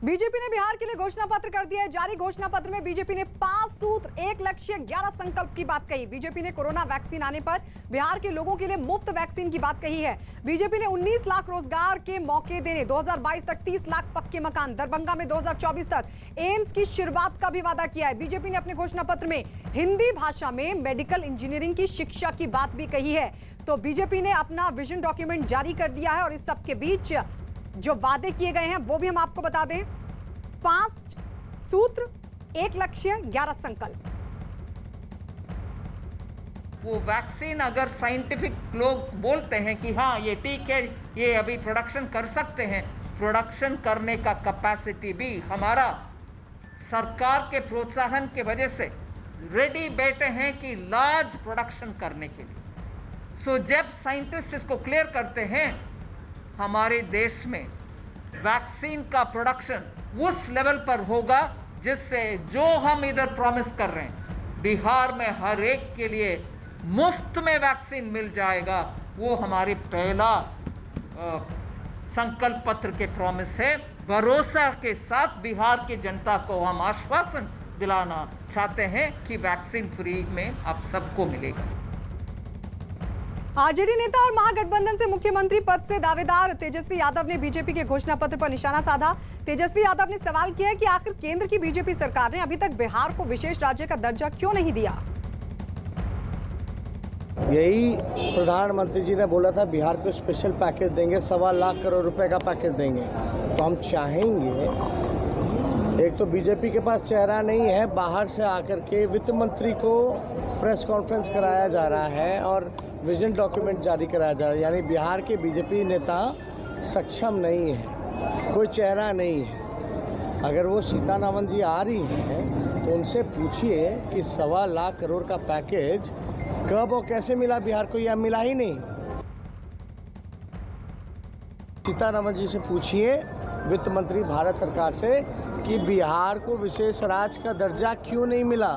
BJP ने बिहार के लिए घोषणा पत्र कर दिया है जारी। घोषणा पत्र में बीजेपी ने 5 सूत्र, 1 लक्ष्य, 11 संकल्प की बात कही। बीजेपी ने कोरोना वैक्सीन आने पर बिहार के लोगों के लिए मुफ्त वैक्सीन की बात कही है। बीजेपी ने 19 लाख रोजगार के मौके देने, 2022 तक 30 लाख पक्के मकान, दरभंगा में 2024 तक एम्स की शुरुआत का भी वादा किया है। बीजेपी ने अपने घोषणा पत्र में हिंदी भाषा में मेडिकल इंजीनियरिंग की शिक्षा की बात भी कही है। तो बीजेपी ने अपना विजन डॉक्यूमेंट जारी कर दिया है और इस सबके बीच जो वादे किए गए हैं वो भी हम आपको बता दें। 5 सूत्र, 1 लक्ष्य, 11 संकल्प। वो वैक्सीन अगर साइंटिफिक लोग बोलते हैं कि हाँ ये ठीक है, ये अभी प्रोडक्शन कर सकते हैं, प्रोडक्शन करने का कैपेसिटी भी हमारा सरकार के प्रोत्साहन के वजह से रेडी बैठे हैं कि लार्ज प्रोडक्शन करने के लिए। सो जब साइंटिस्ट इसको क्लियर करते हैं, हमारे देश में वैक्सीन का प्रोडक्शन उस लेवल पर होगा जिससे जो हम इधर प्रॉमिस कर रहे हैं, बिहार में हर एक के लिए मुफ्त में वैक्सीन मिल जाएगा, वो हमारी पहला संकल्प पत्र के प्रॉमिस है। भरोसा के साथ बिहार की जनता को हम आश्वासन दिलाना चाहते हैं कि वैक्सीन फ्री में आप सबको मिलेगा। आरजेडी नेता और महागठबंधन से मुख्यमंत्री पद से दावेदार तेजस्वी यादव ने बीजेपी के घोषणा पत्र पर निशाना साधा। तेजस्वी यादव ने सवाल किया कि आखिर केंद्र की बीजेपी सरकार ने अभी तक बिहार को विशेष राज्य का दर्जा क्यों नहीं दिया। यही प्रधानमंत्री जी ने बोला था बिहार को स्पेशल पैकेज देंगे, 1.25 लाख करोड़ रुपए का पैकेज देंगे। तो हम चाहेंगे, एक तो बीजेपी के पास चेहरा नहीं है, बाहर से आकर के वित्त मंत्री को प्रेस कॉन्फ्रेंस कराया जा रहा है और विजन डॉक्यूमेंट जारी कराया जा रहा है, यानी बिहार के बीजेपी नेता सक्षम नहीं है, कोई चेहरा नहीं है। अगर वो सीतारामन जी आ रही हैं तो उनसे पूछिए कि 1.25 लाख करोड़ का पैकेज कब और कैसे मिला बिहार को, या मिला ही नहीं। सीतारामन जी से पूछिए, वित्त मंत्री भारत सरकार से, कि बिहार को विशेष राज्य का दर्जा क्यों नहीं मिला,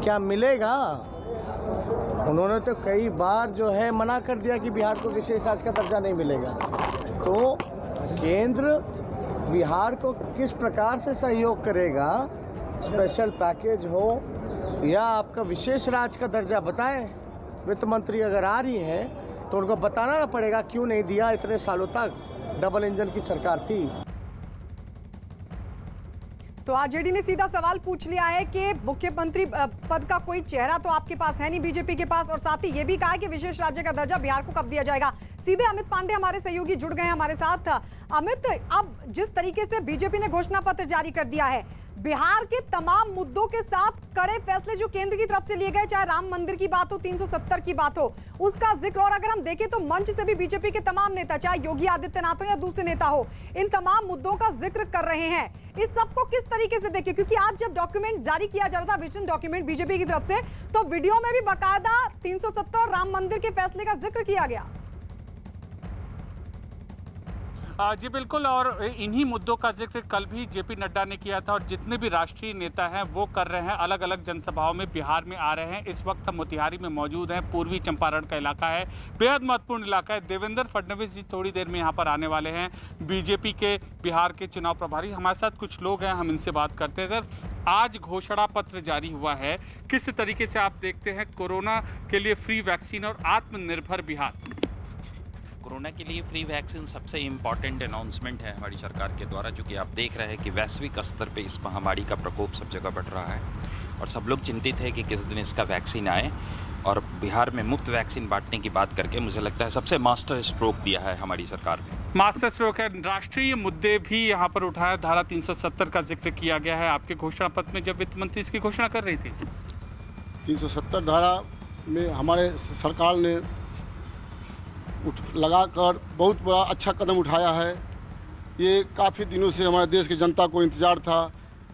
क्या मिलेगा। उन्होंने तो कई बार जो है मना कर दिया कि बिहार को विशेष राज्य का दर्जा नहीं मिलेगा। तो केंद्र बिहार को किस प्रकार से सहयोग करेगा, स्पेशल पैकेज हो या आपका विशेष राज्य का दर्जा, बताएं। वित्त मंत्री अगर आ रही हैं तो उनको बताना ना पड़ेगा क्यों नहीं दिया, इतने सालों तक डबल इंजन की सरकार थी। तो आरजेडी ने सीधा सवाल पूछ लिया है कि मुख्यमंत्री पद का कोई चेहरा तो आपके पास है नहीं बीजेपी के पास, और साथ ही ये भी कहा है कि विशेष राज्य का दर्जा बिहार को कब दिया जाएगा। सीधे अमित पांडे हमारे सहयोगी जुड़ गए हैं हमारे साथ। अमित, अब जिस तरीके से बीजेपी ने घोषणा पत्र जारी कर दिया है, बिहार के तमाम मुद्दों के साथ कड़े फैसले जो केंद्र की तरफ से लिए गए, चाहे राम मंदिर की बात हो, 370 की बात हो, उसका जिक्र, और अगर हम देखें तो मंच से भी बीजेपी के तमाम नेता, चाहे योगी आदित्यनाथ हो या दूसरे नेता हो, इन तमाम मुद्दों का जिक्र कर रहे हैं। इस सबको किस तरीके से देखें, क्योंकि आज जब डॉक्यूमेंट जारी किया जा रहा था, विजन डॉक्यूमेंट बीजेपी की तरफ से, तो वीडियो में भी बाकायदा 370 राम मंदिर के फैसले का जिक्र किया गया। जी बिल्कुल, और इन्हीं मुद्दों का जिक्र कल भी जेपी नड्डा ने किया था और जितने भी राष्ट्रीय नेता हैं वो कर रहे हैं, अलग अलग जनसभाओं में बिहार में आ रहे हैं। इस वक्त हम मोतिहारी में मौजूद हैं, पूर्वी चंपारण का इलाका है, बेहद महत्वपूर्ण इलाका है। देवेंद्र फडणवीस जी थोड़ी देर में यहाँ पर आने वाले हैं, बीजेपी के बिहार के चुनाव प्रभारी। हमारे साथ कुछ लोग हैं, हम इनसे बात करते हैं। सर, आज घोषणा पत्र जारी हुआ है, किस तरीके से आप देखते हैं कोरोना के लिए फ्री वैक्सीन और आत्मनिर्भर बिहार? कोरोना के लिए फ्री वैक्सीन सबसे इम्पॉर्टेंट अनाउंसमेंट है हमारी सरकार के द्वारा, जो कि आप देख रहे हैं कि वैश्विक स्तर पे इस महामारी का प्रकोप सब जगह बढ़ रहा है और सब लोग चिंतित है कि किस दिन इसका वैक्सीन आए। और बिहार में मुफ्त वैक्सीन बांटने की बात करके मुझे लगता है सबसे मास्टर स्ट्रोक दिया है हमारी सरकार ने। मास्टर स्ट्रोक है। राष्ट्रीय मुद्दे भी यहाँ पर उठाया, धारा 370 का जिक्र किया गया है आपके घोषणा पत्र में जब वित्त मंत्री इसकी घोषणा कर रही थी। 370 धारा में हमारे सरकार ने लगाकर बहुत बड़ा अच्छा कदम उठाया है। ये काफ़ी दिनों से हमारे देश की जनता को इंतज़ार था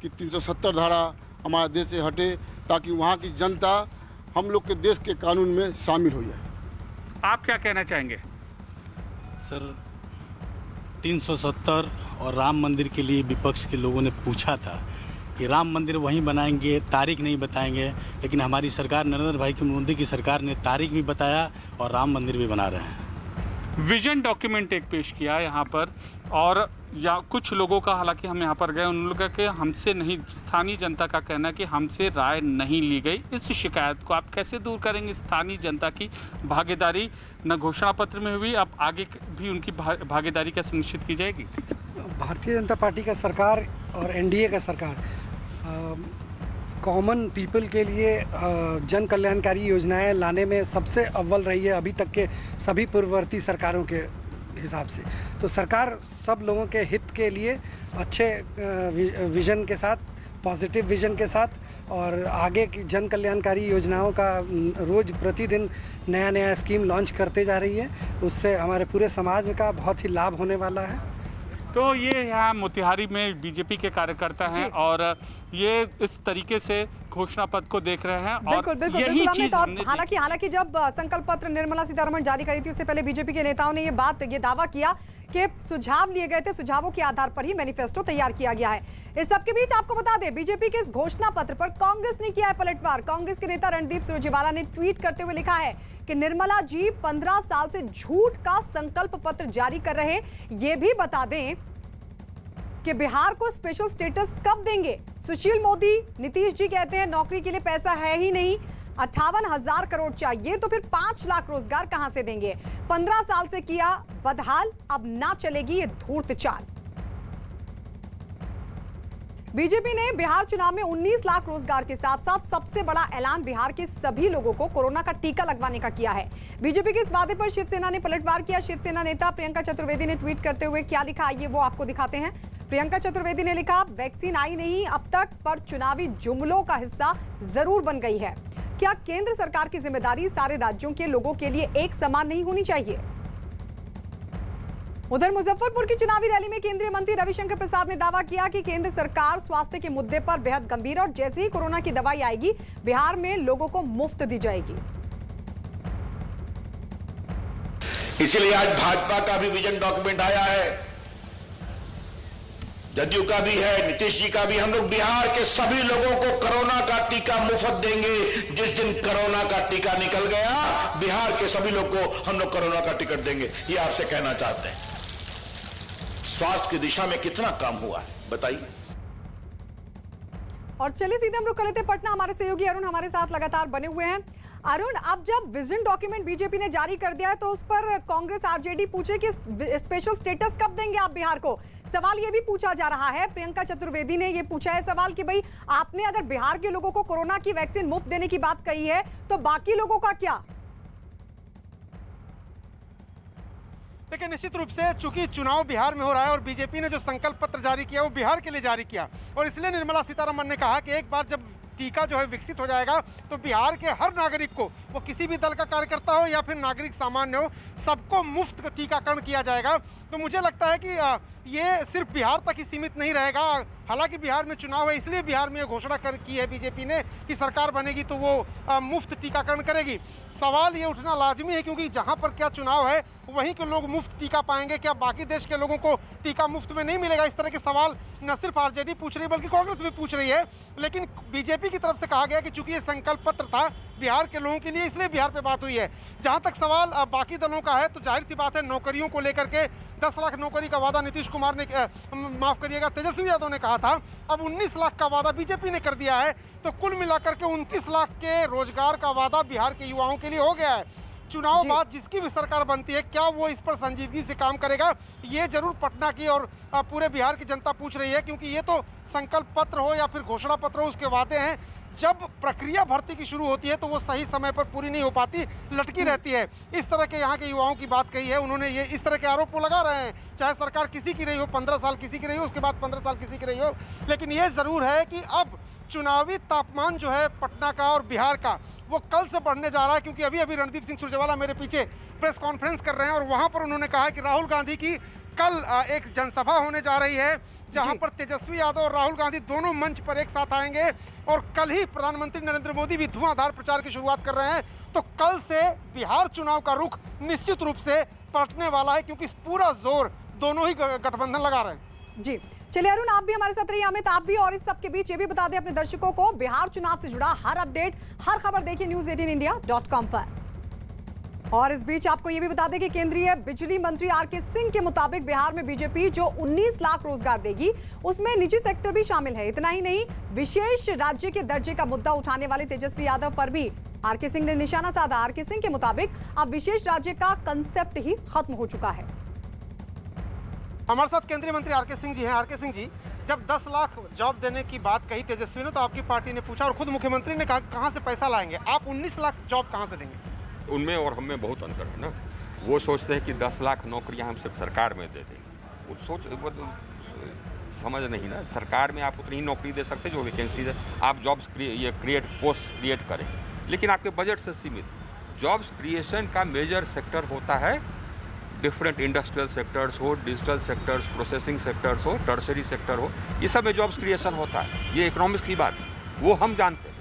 कि 370 धारा हमारे देश से हटे, ताकि वहाँ की जनता हम लोग के देश के कानून में शामिल हो जाए। आप क्या कहना चाहेंगे? सर, 370 और राम मंदिर के लिए विपक्ष के लोगों ने पूछा था कि राम मंदिर वहीं बनाएंगे, तारीख नहीं बताएंगे, लेकिन हमारी सरकार, नरेंद्र भाई की मोदी की सरकार ने तारीख भी बताया और राम मंदिर भी बना रहे हैं। विजन डॉक्यूमेंट एक पेश किया है यहाँ पर, और या कुछ लोगों का, हालांकि हम यहाँ पर गए, उन लोगों का हमसे नहीं, स्थानीय जनता का कहना है कि हमसे राय नहीं ली गई। इस शिकायत को आप कैसे दूर करेंगे? स्थानीय जनता की भागीदारी न घोषणा पत्र में हुई, अब आगे भी उनकी भागीदारी क्या सुनिश्चित की जाएगी? भारतीय जनता पार्टी का सरकार और एनडीए का सरकार कॉमन पीपल के लिए जन कल्याणकारी योजनाएं लाने में सबसे अव्वल रही है अभी तक के सभी पूर्ववर्ती सरकारों के हिसाब से। तो सरकार सब लोगों के हित के लिए अच्छे विजन के साथ, पॉजिटिव विजन के साथ और आगे की जन कल्याणकारी योजनाओं का रोज़ प्रतिदिन नया नया स्कीम लॉन्च करते जा रही है। उससे हमारे पूरे समाज का बहुत ही लाभ होने वाला है। तो ये यहाँ मोतिहारी में बीजेपी के कार्यकर्ता हैं और ये इस तरीके से घोषणा पत्र को देख रहे हैं और यही चीज हमने हालांकि जब संकल्प पत्र निर्मला सीतारमण जारी करी थी उससे पहले बीजेपी के नेताओं ने ये दावा किया कि सुझाव लिए गए थे, सुझावों के आधार पर ही मैनिफेस्टो तैयार किया गया है। इस सबके बीच आपको बता दें, बीजेपी के इस घोषणा पत्र पर कांग्रेस ने किया है पलटवार। कांग्रेस के नेता रणदीप सुरजेवाला ने ट्वीट करते हुए लिखा है कि निर्मला जी 15 साल से झूठ का संकल्प पत्र जारी कर रहे। ये भी बता दें कि बिहार को स्पेशल स्टेटस कब देंगे। सुशील मोदी, नीतीश जी कहते हैं नौकरी के लिए पैसा है ही नहीं, 58,000 करोड़ चाहिए, तो फिर 5 लाख रोजगार कहां से देंगे? 15 साल से किया बदहाल, अब ना चलेगी ये धूर्त चाल। बीजेपी ने बिहार चुनाव में 19 लाख रोजगार के साथ साथ सबसे बड़ा ऐलान बिहार के सभी लोगों को कोरोना का टीका लगवाने का किया है। बीजेपी के इस वादे पर शिवसेना ने पलटवार किया। शिवसेना नेता प्रियंका चतुर्वेदी ने ट्वीट करते हुए क्या लिखा, आइए वो आपको दिखाते हैं। प्रियंका चतुर्वेदी ने लिखा, वैक्सीन आई नहीं अब तक, पर चुनावी जुमलों का हिस्सा जरूर बन गई है। क्या केंद्र सरकार की जिम्मेदारी सारे राज्यों के लोगों के लिए एक समान नहीं होनी चाहिए? उधर मुजफ्फरपुर की चुनावी रैली में केंद्रीय मंत्री रविशंकर प्रसाद ने दावा किया कि केंद्र सरकार स्वास्थ्य के मुद्दे पर बेहद गंभीर और जैसे ही कोरोना की दवाई आएगी बिहार में लोगों को मुफ्त दी जाएगी। इसीलिए आज भाजपा का भी विजन डॉक्यूमेंट आया है, जदयू का भी है, नीतीश जी का भी। हम लोग बिहार के सभी लोगों को कोरोना का टीका मुफ्त देंगे। जिस दिन कोरोना का टीका निकल गया, बिहार के सभी लोग को हम लोग कोरोना का टिकट देंगे, ये आपसे कहना चाहते हैं। स्वास्थ्य की दिशा में कितना काम हुआ है बताइए। और चलिए सीधे हम रुक कर लेते हैं पटना। हमारे सहयोगी अरुण हमारे साथ लगातार बने हुए हैं। अरुण, अब जब विजन डॉक्यूमेंट बीजेपी ने जारी कर दिया है तो उस पर कांग्रेस आरजेडी पूछे कि स्पेशल स्टेटस कब देंगे आप बिहार को? सवाल ये भी पूछा जा रहा है, प्रियंका चतुर्वेदी ने ये पूछा है सवाल कि भाई आपने अगर बिहार के लोगों को कोरोना की वैक्सीन मुफ्त देने की बात कही है तो बाकी लोगों का क्या? देखिए, निश्चित रूप से चूंकि चुनाव बिहार में हो रहा है और बीजेपी ने जो संकल्प पत्र जारी किया वो बिहार के लिए जारी किया, और इसलिए निर्मला सीतारमण ने कहा कि एक बार जब टीका जो है विकसित हो जाएगा तो बिहार के हर नागरिक को, वो किसी भी दल का कार्यकर्ता हो या फिर नागरिक सामान्य हो, सबको मुफ्त टीकाकरण किया जाएगा। तो मुझे लगता है कि ये सिर्फ बिहार तक ही सीमित नहीं रहेगा। हालांकि बिहार में चुनाव है, इसलिए बिहार में ये घोषणा की है बीजेपी ने कि सरकार बनेगी तो वो मुफ्त टीकाकरण करेगी। सवाल ये उठना लाजमी है क्योंकि जहाँ पर क्या चुनाव है वहीं के लोग मुफ्त टीका पाएंगे, क्या बाकी देश के लोगों को टीका मुफ्त में नहीं मिलेगा? इस तरह के सवाल न सिर्फ आरजेडी पूछ रही है बल्कि कांग्रेस भी पूछ रही है। लेकिन बीजेपी की तरफ से कहा गया कि चूंकि ये संकल्प पत्र था बिहार के लोगों के लिए, इसलिए बिहार पे बात हुई है। जहाँ तक सवाल बाकी दलों का है तो जाहिर सी बात है, नौकरियों को लेकर के 10 लाख नौकरी का वादा नीतीश कुमार ने, माफ करिएगा, तेजस्वी यादव ने कहा था, अब 19 लाख का वादा बीजेपी ने कर दिया है। तो कुल मिलाकर के 29 लाख के रोजगार का वादा बिहार के युवाओं के लिए हो गया है। चुनाव बाद जिसकी भी सरकार बनती है, क्या वो इस पर संजीदगी से काम करेगा, ये जरूर पटना की और पूरे बिहार की जनता पूछ रही है। क्योंकि ये तो संकल्प पत्र हो या फिर घोषणा पत्र हो, उसके वादे हैं, जब प्रक्रिया भर्ती की शुरू होती है तो वो सही समय पर पूरी नहीं हो पाती, लटकी रहती है। इस तरह के यहाँ के युवाओं की बात कही है उन्होंने, ये इस तरह के आरोप वो लगा रहे हैं, चाहे सरकार किसी की रही हो, 15 साल किसी की रही हो, उसके बाद 15 साल किसी की रही हो। लेकिन ये ज़रूर है कि अब चुनावी तापमान जो है पटना का और बिहार का, वो कल से बढ़ने जा रहा है। क्योंकि अभी रणदीप सिंह सुरजेवाला मेरे पीछे प्रेस कॉन्फ्रेंस कर रहे हैं और वहाँ पर उन्होंने कहा कि राहुल गांधी की कल एक जनसभा होने जा रही है जहां पर तेजस्वी यादव और राहुल गांधी दोनों मंच पर एक साथ आएंगे। और कल ही प्रधानमंत्री नरेंद्र मोदी भी धुआंधार प्रचार की शुरुआत कर रहे हैं। तो कल से बिहार चुनाव का रुख निश्चित रूप से पलटने वाला है, क्योंकि पूरा जोर दोनों ही गठबंधन लगा रहे हैं। जी चलिए अरुण, आप भी हमारे साथ रहिए, अमित आप भी। और इस सब के बीच ये भी बता दें अपने दर्शकों को, बिहार चुनाव से जुड़ा हर अपडेट, हर खबर देखिए news18india.com पर। और इस बीच आपको ये भी बता दें कि केंद्रीय बिजली मंत्री आरके सिंह के मुताबिक बिहार में बीजेपी जो 19 लाख रोजगार देगी उसमें निजी सेक्टर भी शामिल है। इतना ही नहीं, विशेष राज्य के दर्जे का मुद्दा उठाने वाले तेजस्वी यादव पर भी आरके सिंह ने निशाना साधा। आरके सिंह के मुताबिक अब विशेष राज्य का कंसेप्ट ही खत्म हो चुका है। हमारे साथ केंद्रीय मंत्री आरके सिंह जी हैं। आरके सिंह जी, जब 10 लाख जॉब देने की बात कही तेजस्वी ने तो आपकी पार्टी ने पूछा और खुद मुख्यमंत्री ने कहा कहां से पैसा लाएंगे, आप 19 लाख जॉब कहां से देंगे? उनमें और हम में बहुत अंतर है ना। वो सोचते हैं कि 10 लाख नौकरियां हम सिर्फ सरकार में दे देंगे। वो तो समझ नहीं ना, सरकार में आप उतनी ही नौकरी दे सकते जो वैकेंसी है। आप जॉब्स पोस्ट क्रिएट करें, लेकिन आपके बजट से सीमित। जॉब्स क्रिएशन का मेजर सेक्टर होता है डिफरेंट इंडस्ट्रियल सेक्टर्स हो, डिजिटल सेक्टर्स, प्रोसेसिंग सेक्टर्स हो, टर्सरी सेक्टर हो, ये सब में जॉब्स क्रिएशन होता है। ये इकोनॉमिक्स की बात है, वो हम जानते हैं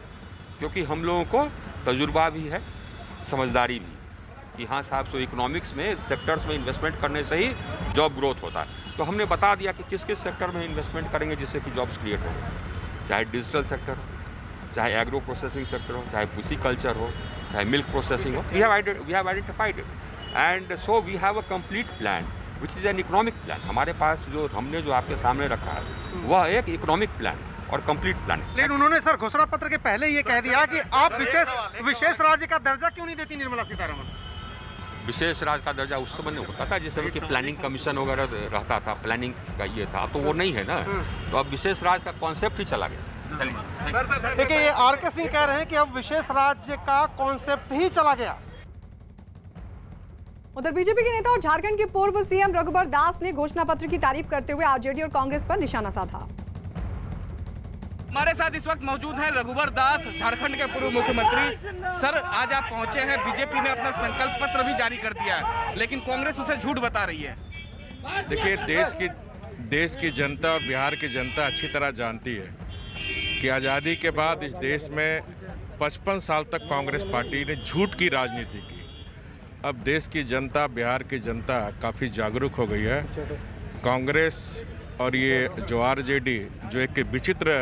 क्योंकि हम लोगों को तजुर्बा भी है, समझदारी भी कि हाँ साहब, सो इकोनॉमिक्स में सेक्टर्स में इन्वेस्टमेंट करने से ही जॉब ग्रोथ होता है। तो हमने बता दिया कि किस किस सेक्टर में इन्वेस्टमेंट करेंगे जिससे कि जॉब्स क्रिएट हो, चाहे डिजिटल सेक्टर हो, चाहे एग्रो प्रोसेसिंग सेक्टर हो, चाहे पुसी कल्चर हो, चाहे मिल्क प्रोसेसिंग हो। We have identified it and so we have a complete plan which is an economic plan. हमारे पास हमने जो आपके सामने रखा है वह एक इकोनॉमिक प्लान और कंप्लीट प्लान है। लेकिन उन्होंने सर घोषणा पत्र के पहले ये कह दिया कि आप विशेष राज्य का दर्जा क्यों नहीं देती निर्मला सीतारमण? विशेष राज्य का दर्जा उस समय नहीं होता था जिस समय कि प्लानिंग कमीशन वगैरह रहता था, प्लानिंग का ये था, तो वो नहीं है ना। तो अब विशेष राज्य का कॉन्सेप्ट ही चला गया। चलिए देखिए, ये आरके सिंह कह रहे हैं कि अब विशेष राज्य का कॉन्सेप्ट ही चला गया। उधर बीजेपी के नेता और झारखंड के पूर्व सीएम रघुबर दास ने घोषणा पत्र की तारीफ करते हुए आरजेडी और कांग्रेस पर निशाना साधा। हमारे साथ इस वक्त मौजूद हैं रघुबर दास, झारखंड के पूर्व मुख्यमंत्री। सर, आज आप पहुंचे हैं, बीजेपी ने अपना संकल्प पत्र भी जारी कर दिया है, लेकिन कांग्रेस उसे झूठ बता रही है। देखिए, देश की जनता और बिहार की जनता अच्छी तरह जानती है कि आज़ादी के बाद इस देश में 55 साल तक कांग्रेस पार्टी ने झूठ की राजनीति की। अब देश की जनता, बिहार की जनता काफ़ी जागरूक हो गई है। कांग्रेस और ये जो आरजेडी, जो एक विचित्र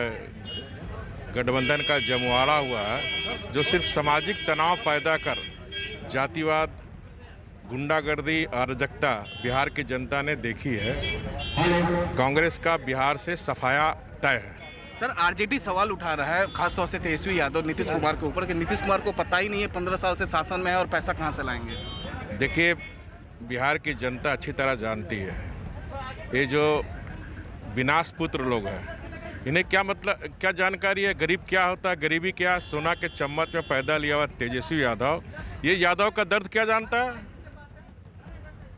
गठबंधन का जमवाड़ा हुआ है, जो सिर्फ सामाजिक तनाव पैदा कर जातिवाद, गुंडागर्दी, अराजकता बिहार की जनता ने देखी है। कांग्रेस का बिहार से सफाया तय है। सर, आरजेडी सवाल उठा रहा है खासतौर से तेजस्वी यादव, नीतीश कुमार के ऊपर कि नीतीश कुमार को पता ही नहीं है 15 साल से शासन में है और पैसा कहां से लाएंगे। देखिए, बिहार की जनता अच्छी तरह जानती है, ये जो विनाश पुत्र लोग हैं, इन्हें क्या मतलब, क्या जानकारी है गरीब क्या होता है, गरीबी क्या, सोना के चम्मच में पैदा लिया हुआ तेजस्वी यादव, ये यादव का दर्द क्या जानता है?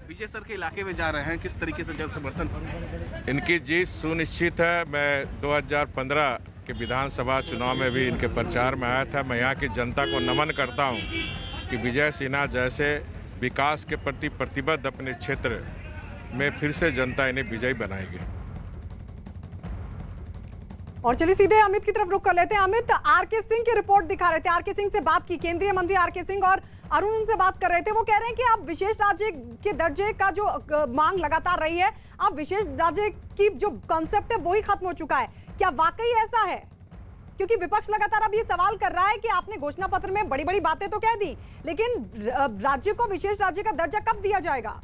विजय सर के इलाके में जा रहे हैं, किस तरीके से जन समर्थन? इनकी जीत सुनिश्चित है। मैं 2015 के विधानसभा चुनाव में भी इनके प्रचार में आया था। मैं यहाँ की जनता को नमन करता हूँ कि विजय सिन्हा जैसे विकास के प्रति प्रतिबद्ध अपने क्षेत्र में फिर से जनता इन्हें विजयी बनाएगी। और चलिए सीधे अमित की तरफ रुख कर लेते हैं। अमित, आरके सिंह की रिपोर्ट दिखा रहे थे, आरके सिंह से बात की, केंद्रीय मंत्री आरके सिंह और अरुण उनसे बात कर रहे थे। वो कह रहे हैं कि अब विशेष राज्य के दर्जे का जो मांग लगातार रही है, अब विशेष राज्य की जो कॉन्सेप्ट है वही खत्म हो चुका है। क्या वाकई ऐसा है? क्योंकि विपक्ष लगातार अब ये सवाल कर रहा है कि आपने घोषणा पत्र में बड़ी बड़ी बातें तो कह दी, लेकिन राज्य को विशेष राज्य का दर्जा कब दिया जाएगा?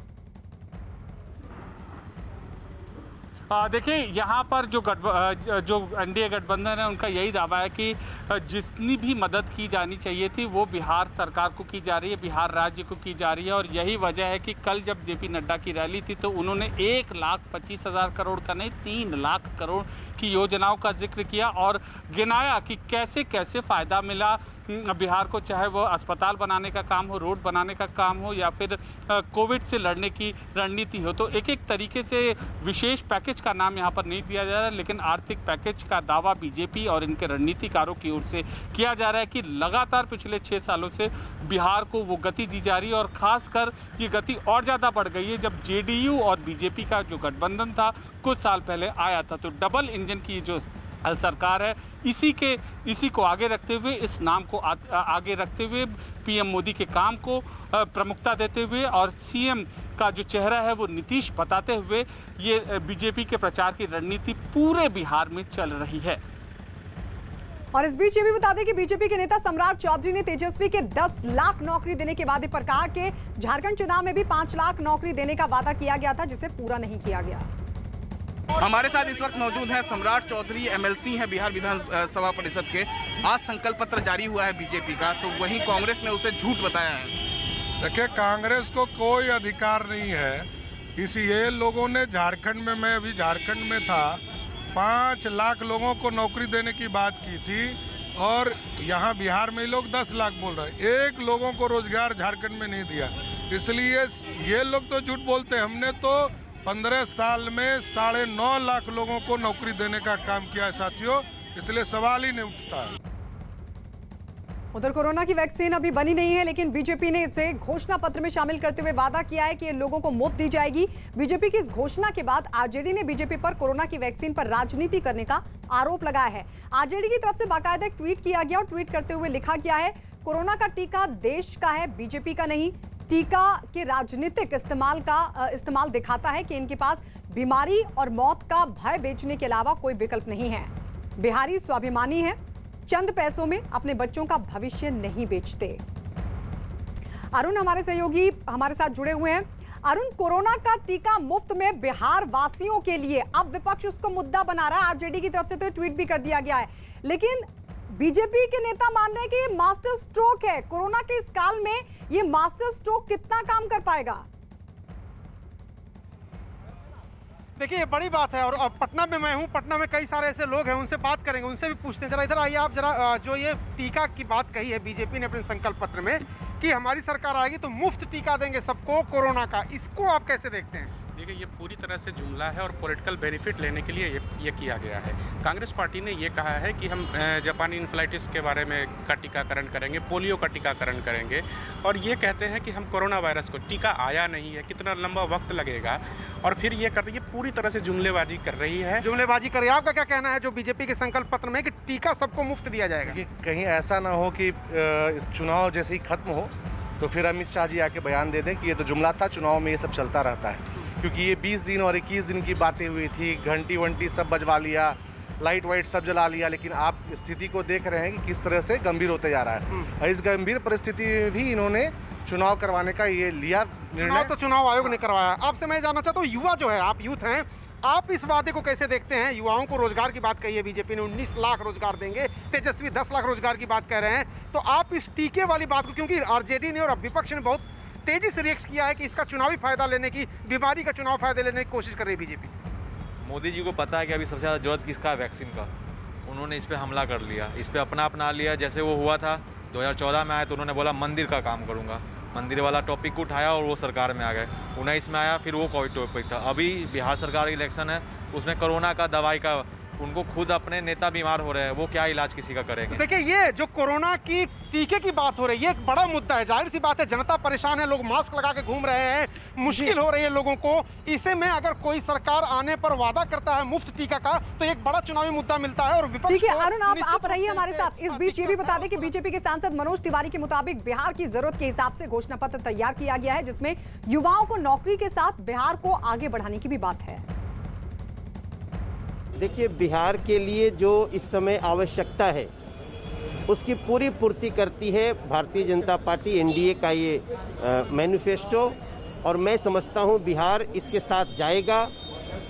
देखिए, यहाँ पर जो एनडीए गठबंधन है उनका यही दावा है कि जितनी भी मदद की जानी चाहिए थी वो बिहार सरकार को की जा रही है, बिहार राज्य को की जा रही है। और यही वजह है कि कल जब जेपी नड्डा की रैली थी तो उन्होंने 1,25,000 करोड़ का नहीं 3 लाख करोड़ की योजनाओं का जिक्र किया और गिनाया कि कैसे कैसे फ़ायदा मिला बिहार को, चाहे वो अस्पताल बनाने का काम हो, रोड बनाने का काम हो या फिर कोविड से लड़ने की रणनीति हो। तो एक एक तरीके से विशेष पैकेज का नाम यहाँ पर नहीं दिया जा रहा है, लेकिन आर्थिक पैकेज का दावा बीजेपी और इनके रणनीतिकारों की ओर से किया जा रहा है कि लगातार पिछले 6 सालों से बिहार को वो गति दी जा रही है। और ख़ासकर ये गति और ज़्यादा बढ़ गई है जब जेडीयू और बीजेपी का जो गठबंधन था कुछ साल पहले आया था। तो डबल इंजन की जो सरकार है, इसी को आगे रखते हुए, इस नाम को आगे रखते हुए, पीएम मोदी के काम को प्रमुखता देते हुए और सीएम का जो चेहरा है वो नीतीश बताते हुए ये बीजेपी के प्रचार की रणनीति पूरे बिहार में चल रही है। और इस बीच ये भी बता दें कि बीजेपी के नेता सम्राट चौधरी ने तेजस्वी के 10 लाख नौकरी देने के वादे पर कहा कि झारखंड चुनाव में भी 5 लाख नौकरी देने का वादा किया गया था, जिसे पूरा नहीं किया गया। हमारे साथ इस वक्त मौजूद हैं सम्राट चौधरी, एमएलसी हैं बिहार विधानसभा परिषद के। आज संकल्प पत्र जारी हुआ है बीजेपी का, तो वहीं कांग्रेस ने उसे झूठ बताया है। देखिए, कांग्रेस को कोई अधिकार नहीं है, इसलिए लोगों ने झारखंड में, मैं अभी झारखंड में था, 5 लाख लोगों को नौकरी देने की बात की थी और यहाँ बिहार में लोग 10 लाख बोल रहे हैं। एक लोगों को रोजगार झारखंड में नहीं दिया, इसलिए ये लोग तो झूठ बोलते हैं। हमने तो 15 साल में 9.5 लाख लोगों को नौकरी देने का काम किया है साथियों, इसलिए सवाल ही नहीं उठता। उधर कोरोना की वैक्सीन अभी बनी नहीं है, लेकिन बीजेपी ने इसे घोषणा पत्र में शामिल करते हुए वादा किया है कि लोगों को मुफ्त दी जाएगी। बीजेपी की इस घोषणा के बाद आरजेडी ने बीजेपी पर कोरोना की वैक्सीन पर राजनीति करने का आरोप लगाया है। आरजेडी की तरफ से बाकायदा एक ट्वीट किया गया और ट्वीट करते हुए लिखा गया है, कोरोना का टीका देश का है, बीजेपी का नहीं। टीका के राजनीतिक इस्तेमाल दिखाता है कि इनके पास बीमारी और मौत का भय बेचने के अलावा कोई विकल्प नहीं है। बिहारी स्वाभिमानी है, चंद पैसों में अपने बच्चों का भविष्य नहीं बेचते। अरुण हमारे सहयोगी हमारे साथ जुड़े हुए हैं। अरुण, कोरोना का टीका मुफ्त में बिहार वासियों के लिए, अब विपक्ष उसको मुद्दा बना रहा है। आरजेडी की तरफ से तो ट्वीट भी कर दिया गया है, लेकिन बीजेपी के नेता मान रहे हैं कि ये मास्टर स्ट्रोक है। कोरोना के इस काल में ये मास्टर स्ट्रोक कितना काम कर पाएगा? देखिए, ये बड़ी बात है और अब पटना में मैं हूँ, पटना में कई सारे ऐसे लोग हैं, उनसे बात करेंगे, उनसे भी पूछते हैं। जरा इधर आइए आप, जरा जो ये टीका की बात कही है बीजेपी ने अपने संकल्प पत्र में कि हमारी सरकार आएगी तो मुफ्त टीका देंगे सबको कोरोना का, इसको आप कैसे देखते हैं? देखिए, ये पूरी तरह से जुमला है और पॉलिटिकल बेनिफिट लेने के लिए ये किया गया है। कांग्रेस पार्टी ने ये कहा है कि हम जापानी इन्फ्लाइटिस के बारे में का टीकाकरण करेंगे, पोलियो का टीकाकरण करेंगे, और ये कहते हैं कि हम कोरोना वायरस को, टीका आया नहीं है, कितना लंबा वक्त लगेगा, और फिर ये कर रही है, पूरी तरह से जुमलेबाजी कर रही है। जुमलेबाजी कर रही है। आपका क्या कहना है जो बीजेपी के संकल्प पत्र में कि टीका सबको मुफ्त दिया जाएगा? कहीं ऐसा ना हो कि चुनाव जैसे ही खत्म हो तो फिर अमित शाह जी आके बयान दे दें कि ये तो जुमला था, चुनाव में ये सब चलता रहता है। क्योंकि ये 20 दिन और 21 दिन की बातें हुई थी, घंटी वंटी सब बजवा लिया, लाइट वाइट सब जला लिया, लेकिन आप स्थिति को देख रहे हैं कि किस तरह से गंभीर होते जा रहा है। इस गंभीर परिस्थिति में भी इन्होंने चुनाव करवाने का ये लिया निर्णय। तो चुनाव आयोग ने करवाया। आपसे मैं जानना चाहता हूँ, युवा जो है, आप यूथ हैं, आप इस वादे को कैसे देखते हैं? युवाओं को रोजगार की बात कही है बीजेपी ने, 19 लाख रोजगार देंगे, तेजस्वी 10 लाख रोजगार की बात कह रहे हैं, तो आप इस टीके वाली बात को, क्योंकि आरजेडी ने और विपक्ष ने बहुत तेजी से रिएक्ट किया है कि इसका चुनावी फायदा लेने की, बीमारी का चुनाव फायदा लेने की कोशिश कर रही है बीजेपी। मोदी जी को पता है कि अभी सबसे ज़्यादा जरूरत किसका है, वैक्सीन का। उन्होंने इस पे हमला कर लिया, इस पे अपना लिया। जैसे वो हुआ था 2014 में आया तो उन्होंने बोला मंदिर का काम करूँगा, मंदिर वाला टॉपिक उठाया और वो सरकार में आ गए। 19 में आया, फिर वो कोविड टॉपिक था। अभी बिहार सरकार इलेक्शन है, उसमें कोरोना का दवाई का, उनको खुद अपने नेता बीमार हो रहे हैं, वो क्या इलाज किसी का करेंगे? देखिए, ये जो कोरोना की टीके की बात हो रही है, ये एक बड़ा मुद्दा है। जाहिर सी बात है, जनता परेशान है, लोग मास्क लगा के घूम रहे हैं, मुश्किल हो रही है लोगों को। इसे में अगर कोई सरकार आने पर वादा करता है मुफ्त टीका का, तो एक बड़ा चुनावी मुद्दा मिलता है और विपक्ष। ठीक है अरुण, आप रहिए हमारे साथ। इस बीच ये भी बता दें कि बीजेपी के सांसद मनोज तिवारी के मुताबिक बिहार की जरूरत के हिसाब से घोषणा पत्र तैयार किया गया है, जिसमें युवाओं को नौकरी के साथ बिहार को आगे बढ़ाने की भी बात है। देखिए, बिहार के लिए जो इस समय आवश्यकता है उसकी पूरी पूर्ति करती है भारतीय जनता पार्टी, एनडीए का ये मैनिफेस्टो, और मैं समझता हूं बिहार इसके साथ जाएगा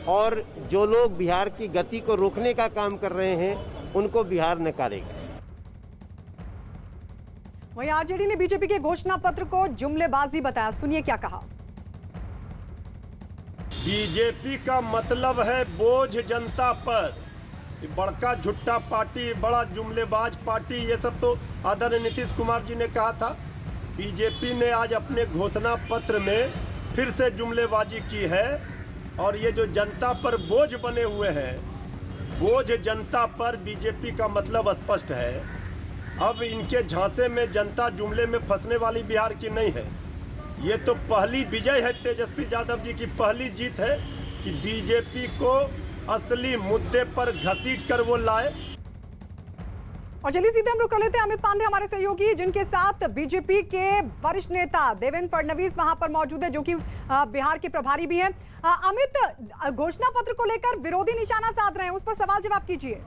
और जो लोग बिहार की गति को रोकने का काम कर रहे हैं उनको बिहार नकारेगा। वहीं आरजेडी ने बीजेपी के घोषणा पत्र को जुमलेबाजी बताया, सुनिए क्या कहा। बीजेपी का मतलब है बोझ जनता पर। बड़का झुट्टा पार्टी, बड़ा जुमलेबाज पार्टी, ये सब तो आदरणीय नीतीश कुमार जी ने कहा था। बीजेपी ने आज अपने घोषणा पत्र में फिर से जुमलेबाजी की है और ये जो जनता पर बोझ बने हुए हैं, बोझ जनता पर, बीजेपी का मतलब स्पष्ट है। अब इनके झांसे में जनता जुमले में फंसने वाली बिहार की नहीं है। ये तो पहली विजय है तेजस्वी यादव जी की, पहली जीत है कि बीजेपी को असली मुद्दे पर घसीट कर वो लाए। और चलिए सीधे हम रुक कर लेते हैं अमित पांडे हमारे सहयोगी, जिनके साथ बीजेपी के वरिष्ठ नेता देवेंद्र फडणवीस वहां पर मौजूद है, जो कि बिहार के प्रभारी भी हैं। अमित, घोषणा पत्र को लेकर विरोधी निशाना साध रहे हैं, उस पर सवाल जवाब कीजिए।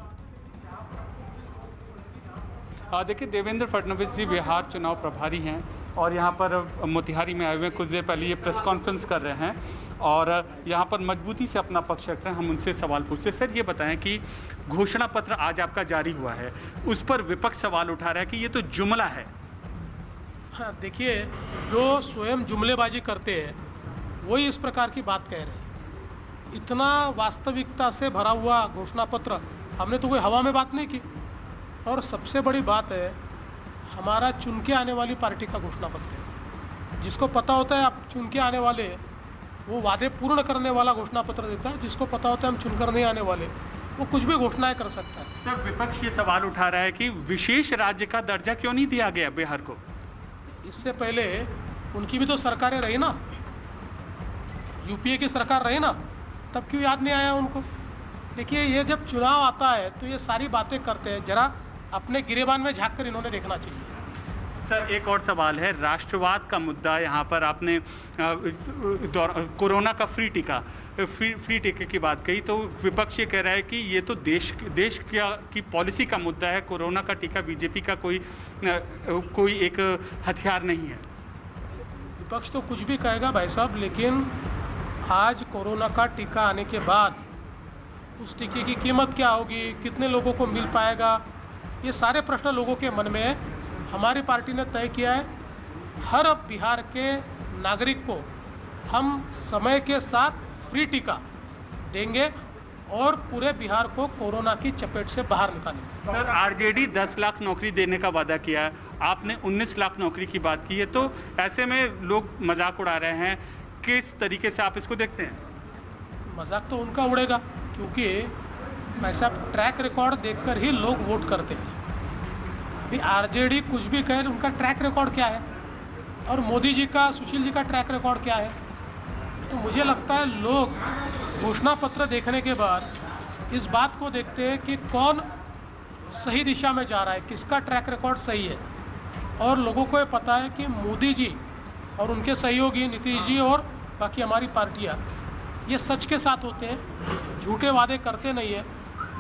देखिए, देवेंद्र फडणवीस जी बिहार चुनाव प्रभारी हैं और यहाँ पर मोतिहारी में आए हुए हैं। कुछ देर पहले ये प्रेस कॉन्फ्रेंस कर रहे हैं और यहाँ पर मजबूती से अपना पक्ष रख रहे हैं। हम उनसे सवाल पूछते। सर, ये बताएं कि घोषणा पत्र आज आपका जारी हुआ है, उस पर विपक्ष सवाल उठा रहा है कि ये तो जुमला है। हाँ, देखिए, जो स्वयं जुमलेबाजी करते हैं वही इस प्रकार की बात कह रहे हैं। इतना वास्तविकता से भरा हुआ घोषणा पत्र, हमने तो कोई हवा में बात नहीं की। और सबसे बड़ी बात है, हमारा चुन के आने वाली पार्टी का घोषणा पत्र है। जिसको पता होता है आप चुन के आने वाले, वो वादे पूर्ण करने वाला घोषणा पत्र देता है। जिसको पता होता है हम चुनकर नहीं आने वाले, वो कुछ भी घोषणाएं कर सकता है। सर, विपक्ष ये सवाल उठा रहा है कि विशेष राज्य का दर्जा क्यों नहीं दिया गया बिहार को? इससे पहले उनकी भी तो सरकारें रही ना, यूपीए की सरकार रही ना, तब क्यों याद नहीं आया उनको? देखिए, ये जब चुनाव आता है तो ये सारी बातें करते हैं। जरा अपने गिरेबान में झांक कर इन्होंने देखना चाहिए। सर, एक और सवाल है, राष्ट्रवाद का मुद्दा यहाँ पर आपने कोरोना का फ्री टीके की बात कही, तो विपक्ष ये कह रहा है कि ये तो देश की पॉलिसी का मुद्दा है। कोरोना का टीका बीजेपी का कोई एक हथियार नहीं है। विपक्ष तो कुछ भी कहेगा भाई साहब, लेकिन आज कोरोना का टीका आने के बाद उस टीके की कीमत क्या होगी, कितने लोगों को मिल पाएगा, ये सारे प्रश्न लोगों के मन में है। हमारी पार्टी ने तय किया है, हर बिहार के नागरिक को हम समय के साथ फ्री टीका देंगे और पूरे बिहार को कोरोना की चपेट से बाहर निकालेंगे। सर, आरजेडी 10 लाख नौकरी देने का वादा किया है, आपने 19 लाख नौकरी की बात की है, तो ऐसे में लोग मजाक उड़ा रहे हैं। किस तरीके से आप इसको देखते हैं? मजाक तो उनका उड़ेगा, क्योंकि ऐसा ट्रैक रिकॉर्ड देखकर ही लोग वोट करते हैं। अभी आरजेडी कुछ भी कहे, उनका ट्रैक रिकॉर्ड क्या है, और मोदी जी का, सुशील जी का ट्रैक रिकॉर्ड क्या है? तो मुझे लगता है लोग घोषणा पत्र देखने के बाद इस बात को देखते हैं कि कौन सही दिशा में जा रहा है, किसका ट्रैक रिकॉर्ड सही है। और लोगों को ये पता है कि मोदी जी और उनके सहयोगी नीतीश जी और बाकी हमारी पार्टियां, ये सच के साथ होते हैं, झूठे वादे करते नहीं है।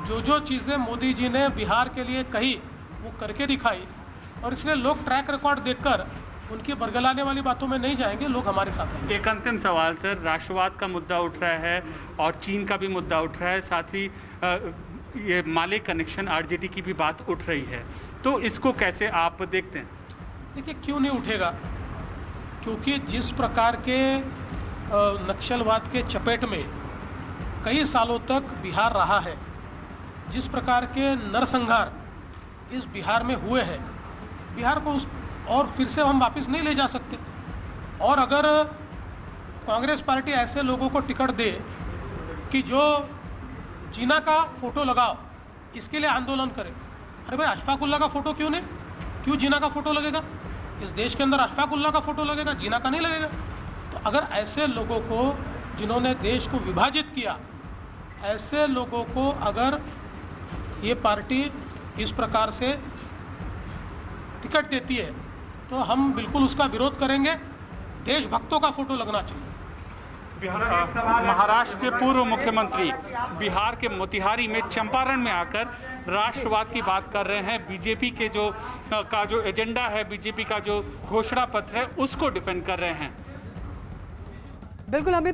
जो चीज़ें मोदी जी ने बिहार के लिए कही वो करके दिखाई, और इसलिए लोग ट्रैक रिकॉर्ड देखकर उनकी बरगलाने वाली बातों में नहीं जाएंगे, लोग हमारे साथ हैं। एक अंतिम सवाल सर, राष्ट्रवाद का मुद्दा उठ रहा है और चीन का भी मुद्दा उठ रहा है, साथ ही ये माले कनेक्शन आरजेडी की भी बात उठ रही है, तो इसको कैसे आप देखते हैं? देखिए, क्यों नहीं उठेगा, क्योंकि जिस प्रकार के नक्सलवाद के चपेट में कई सालों तक बिहार रहा है, जिस प्रकार के नरसंहार इस बिहार में हुए हैं, बिहार को और फिर से हम वापस नहीं ले जा सकते। और अगर कांग्रेस पार्टी ऐसे लोगों को टिकट दे कि जो जीना का फ़ोटो लगाओ, इसके लिए आंदोलन करे, अरे भाई अशफाक उल्ला का फ़ोटो क्यों नहीं, क्यों जीना का फ़ोटो लगेगा? इस देश के अंदर अशफाक उल्ला का फ़ोटो लगेगा, जीना का नहीं लगेगा। तो अगर ऐसे लोगों को, जिन्होंने देश को विभाजित किया, ऐसे लोगों को अगर ये पार्टी इस प्रकार से टिकट देती है तो हम बिल्कुल उसका विरोध करेंगे। देशभक्तों का फोटो लगना चाहिए। महाराष्ट्र के पूर्व मुख्यमंत्री बिहार के मोतिहारी में चंपारण में आकर राष्ट्रवाद की बात कर रहे हैं। बीजेपी के जो एजेंडा है, बीजेपी का जो घोषणा पत्र है, उसको डिफेंड कर रहे हैं। बिल्कुल अमित।